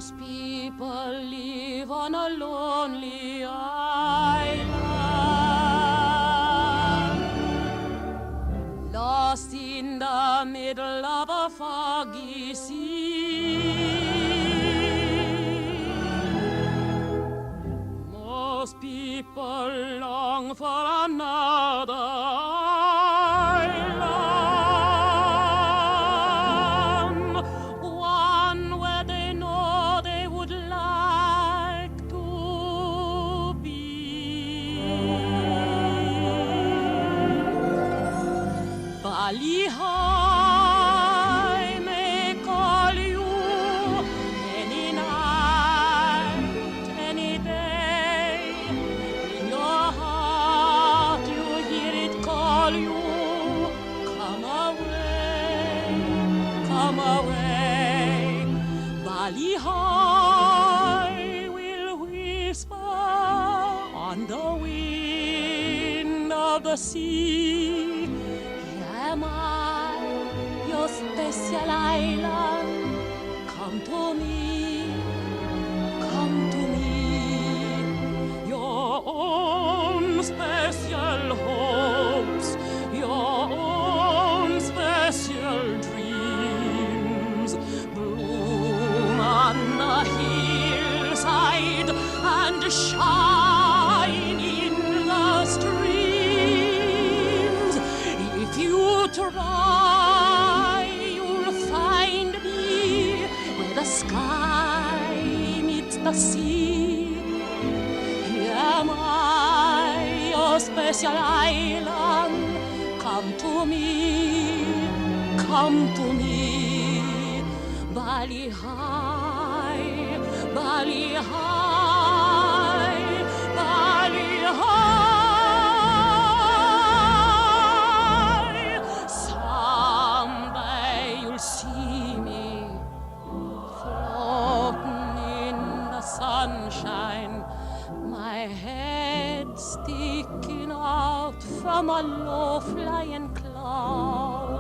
Most people live on a lonely island, lost in the middle of a foggy sea. Most people long for another island, one where they know they would like to be. Bali High may call you any night, any day. In your heart you hear it call you. Come away, come away. Bali High will whisper on the wind of the sea. Here am I, your special island. Come to me, come to me. Your own special hopes, your own special dreams bloom on the hillside and shine in the streams. If you try, you'll find me where the sky meets the sea. Here am I, your special island. Come to me, come to me. Bali High, Bali High, Bali High. Someday you'll see me floating in the sunshine, my head sticking out from a low-flying cloud.